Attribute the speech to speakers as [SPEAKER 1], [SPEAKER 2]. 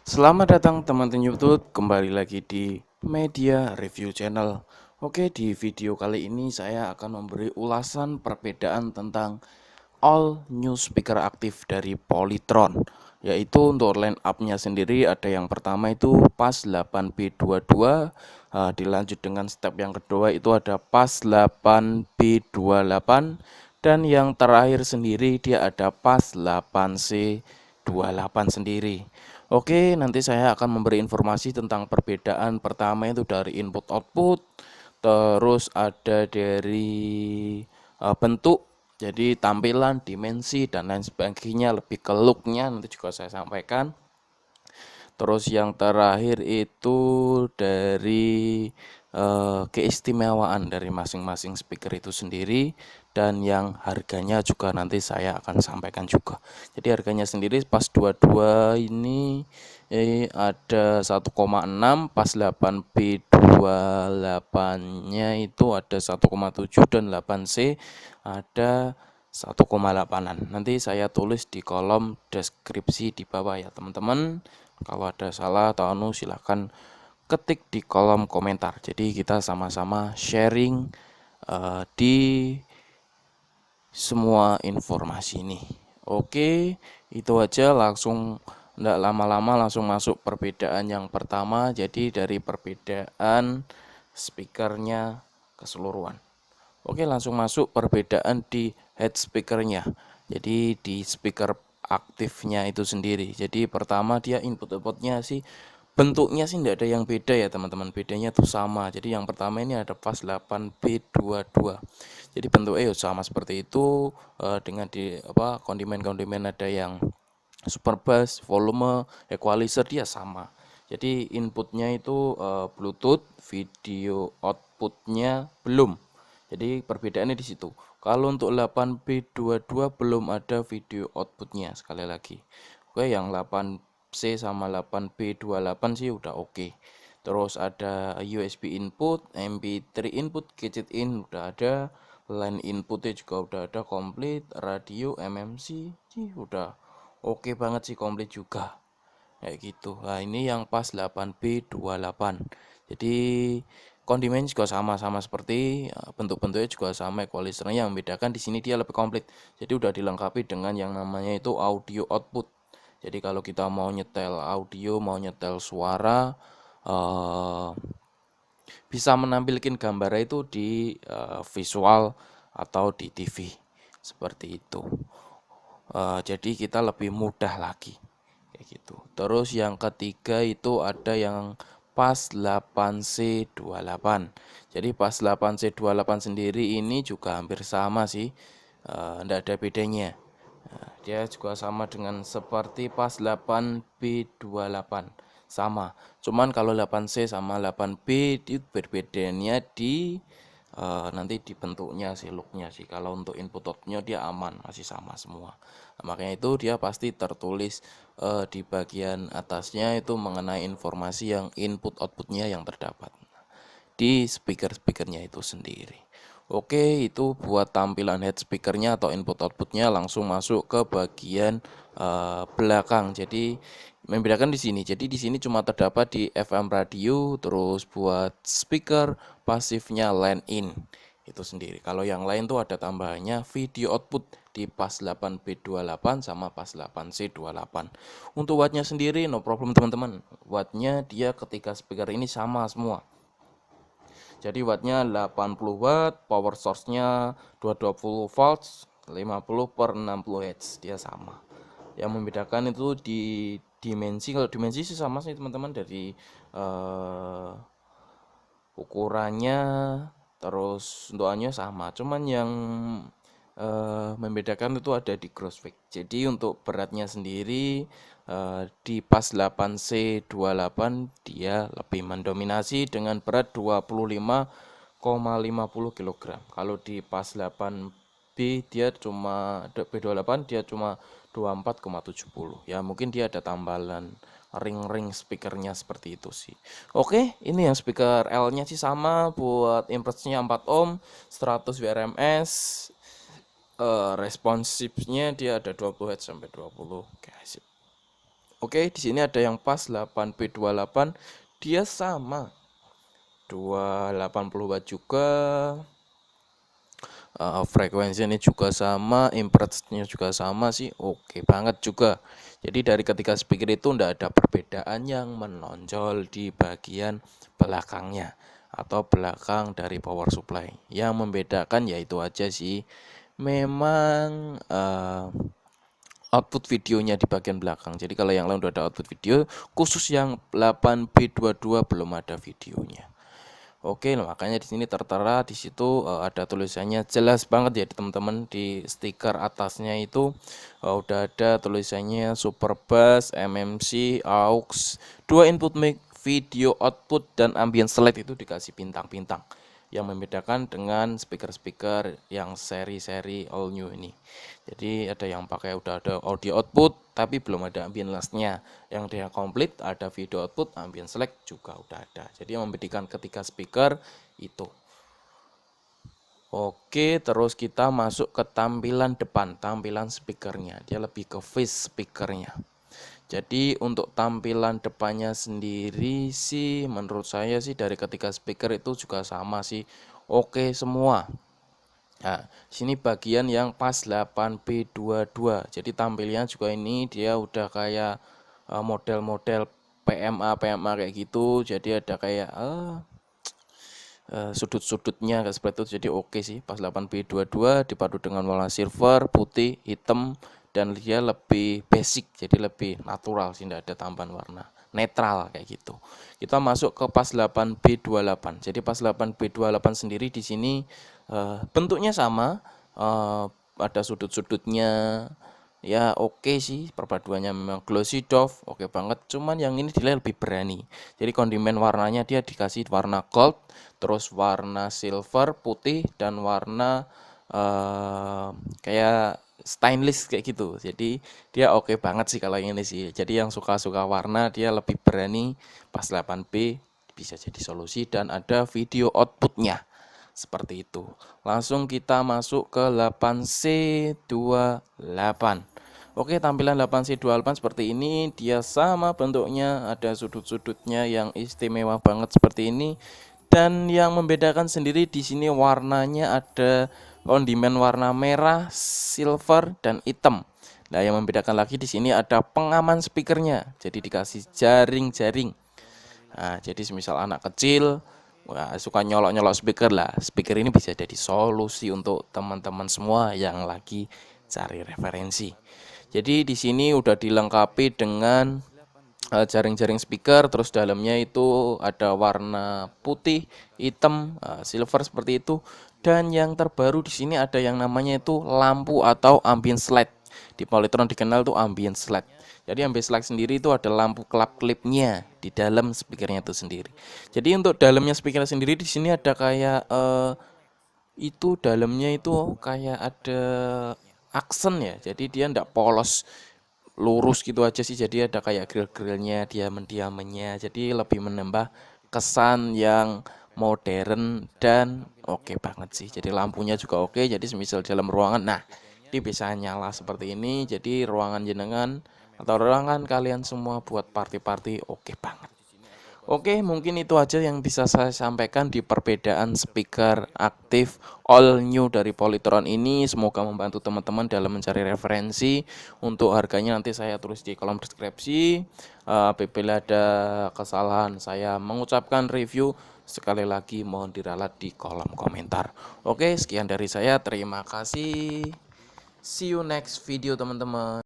[SPEAKER 1] Selamat datang teman-teman YouTube, kembali lagi di Media Review Channel. Oke, di video kali ini saya akan memberi ulasan perbedaan tentang all new speaker aktif dari Polytron. Yaitu untuk line up-nya sendiri ada yang pertama itu PAS 8B22, dilanjut dengan step yang kedua itu ada PAS 8B28, dan yang terakhir sendiri dia ada PAS 8C28 sendiri. Oke, nanti saya akan memberi informasi tentang perbedaan pertama itu dari input output, terus ada dari bentuk, jadi tampilan, dimensi dan lain sebagainya, lebih ke looknya nanti juga saya sampaikan. Terus yang terakhir itu dari keistimewaan dari masing-masing speaker itu sendiri, dan yang harganya juga nanti saya akan sampaikan juga. Jadi harganya sendiri pas 22 ini ada 1,6, pas 8B28-nya itu ada 1,7, dan 8C ada 1,8an. Nanti saya tulis di kolom deskripsi di bawah ya teman-teman. Kalau ada salah atau silahkan ketik di kolom komentar. Jadi kita sama-sama sharing di semua informasi ini. Oke, itu aja, langsung tidak lama-lama langsung masuk perbedaan yang pertama. Jadi dari perbedaan speakernya keseluruhan. Oke, langsung masuk perbedaan di head speakernya. Jadi di speaker aktifnya itu sendiri. Jadi pertama dia input outputnya sih bentuknya sih tidak ada yang beda ya teman-teman. Bedanya tuh sama. Jadi yang pertama ini ada PAS 8B22. Jadi bentuknya sama seperti itu, dengan di kondimen-kondimen ada yang super bass, volume, equalizer dia sama. Jadi inputnya itu Bluetooth, video outputnya belum. Jadi perbedaannya di situ. Kalau untuk 8B22 belum ada video outputnya sekali lagi. Oke, yang 8C sama 8B28 sih udah oke. Terus ada USB input, MP3 input, gadget in udah ada, line inputnya juga udah ada komplit, radio, MMC sih udah oke banget sih, komplit juga kayak gitu. Nah ini yang pas 8B28. Jadi kondimen juga sama-sama seperti bentuk-bentuknya juga sama, equalizernya yang membedakan di sini dia lebih komplit. Jadi udah dilengkapi dengan yang namanya itu audio output. Jadi kalau kita mau nyetel audio, mau nyetel suara, eh, bisa menampilkan gambar itu di visual atau di TV seperti itu. Jadi kita lebih mudah lagi kayak gitu. Terus yang ketiga itu ada yang PAS 8C28. Jadi PAS 8C28 sendiri ini juga hampir sama sih, tidak ada bedanya. Dia juga sama dengan seperti PAS 8B28, sama. Cuman kalau 8C sama 8B itu berbedanya di nanti di bentuknya sih, looknya sih. Kalau untuk input outputnya dia aman, masih sama semua. Nah, makanya itu dia pasti tertulis di bagian atasnya itu mengenai informasi yang input outputnya yang terdapat di speaker-speakernya itu sendiri. Oke, itu buat tampilan head speakernya atau input outputnya. Langsung masuk ke bagian belakang. Jadi membedakan di sini. Jadi di sini cuma terdapat di FM radio, terus buat speaker pasifnya line in itu sendiri. Kalau yang lain tuh ada tambahannya video output di PAS 8B28 sama PAS 8C28. Untuk wattnya sendiri no problem teman-teman. Wattnya dia ketika speaker ini sama semua. Jadi wattnya 80 watt, power source-nya 220 volts, 50 per 60 Hz, dia sama. Yang membedakan itu di dimensi. Kalau dimensi sih sama sih teman-teman, dari ukurannya, terus untukannya sama. Cuman yang membedakan itu ada di crossfit. Jadi untuk beratnya sendiri di PAS 8C28 dia lebih mendominasi dengan berat 25,50 kg. Kalau di PAS 8B dia cuma B28 dia cuma 24,70. Ya mungkin dia ada tambahan ring-ring speakernya seperti itu sih. Oke, ini yang speaker L-nya sih sama, buat impedance-nya 4 ohm, 100 WRMS, responsifnya dia ada 20 Hz sampai 20. Oke, sip. Oke, di sini ada yang pas 8B28, dia sama 280 watt juga. Frekuensinya juga sama, impedance-nya juga sama sih, oke banget juga. Jadi dari ketiga speaker itu tidak ada perbedaan yang menonjol di bagian belakangnya atau belakang dari power supply. Yang membedakan yaitu aja sih, memang output videonya di bagian belakang. Jadi kalau yang lain udah ada output video, khusus yang 8B22 belum ada videonya. Oke, nah makanya di sini tertera di situ ada tulisannya jelas banget ya teman-teman, di stiker atasnya itu udah ada tulisannya Super Bass, MMC, AUX, 2 input mic, video output dan ambient select itu dikasih bintang-bintang. Yang membedakan dengan speaker-speaker yang seri-seri all new ini. Jadi ada yang pakai udah ada audio output tapi belum ada ambient last-nya. Yang dia komplit ada video output, ambient select juga udah ada. Jadi yang membedakan ketiga speaker itu. Oke, terus kita masuk ke tampilan depan, tampilan speakernya. Dia lebih ke face speakernya. Jadi untuk tampilan depannya sendiri sih menurut saya sih dari ketiga speaker itu juga sama sih. Oke semua. Nah, sini bagian yang pas 8B22. Jadi tampilnya juga ini dia udah kayak model-model PMA kayak gitu. Jadi ada kayak sudut-sudutnya kayak seperti itu. Jadi oke sih pas 8B22 dipadu dengan warna silver, putih, hitam, dan dia lebih basic, jadi lebih natural sih, tidak ada tambahan warna, netral kayak gitu. Kita masuk ke pas 8B28. Jadi pas 8B28 sendiri di sini bentuknya sama, ada sudut-sudutnya. Ya oke sih, perpaduannya memang glossy doff, oke banget. Cuman yang ini dia lebih berani. Jadi kondimen warnanya dia dikasih warna gold, terus warna silver, putih, dan warna kayak stainless kayak gitu. Jadi dia oke banget sih kalau yang ini sih. Jadi yang suka-suka warna dia lebih berani. Pas 8B bisa jadi solusi dan ada video outputnya. Seperti itu. Langsung kita masuk ke 8C28. Oke, tampilan 8C28 seperti ini. Dia sama bentuknya, ada sudut-sudutnya yang istimewa banget seperti ini. Dan yang membedakan sendiri di sini warnanya ada kondimen warna merah, silver, dan hitam. Nah, yang membedakan lagi di sini ada pengaman speakernya. Jadi dikasih jaring-jaring. Nah, jadi semisal anak kecil suka nyolok-nyolok speaker lah. Speaker ini bisa jadi solusi untuk teman-teman semua yang lagi cari referensi. Jadi di sini udah dilengkapi dengan jaring-jaring speaker, terus dalamnya itu ada warna putih, hitam, silver seperti itu. Dan yang terbaru di sini ada yang namanya itu lampu atau ambient slide. Di Polytron dikenal tuh ambient slide. Jadi ambient slide sendiri itu ada lampu klip-klipnya di dalam speakernya itu sendiri. Jadi untuk dalamnya speaker sendiri di sini ada kayak itu dalamnya itu kayak ada aksen ya. Jadi dia ndak polos lurus gitu aja sih, jadi ada kayak grill-grillnya, diamenya, jadi lebih menambah kesan yang modern dan oke banget sih. Jadi lampunya juga oke, jadi semisal dalam ruangan, nah ini bisa nyala seperti ini, jadi ruangan jenengan atau ruangan kalian semua buat party-party oke banget. Oke, mungkin itu aja yang bisa saya sampaikan di perbedaan speaker aktif all new dari Polytron ini. Semoga membantu teman-teman dalam mencari referensi. Untuk harganya nanti saya tulis di kolom deskripsi. Apabila ada kesalahan saya mengucapkan review, sekali lagi mohon diralat di kolom komentar. Oke, sekian dari saya. Terima kasih. See you next video teman-teman.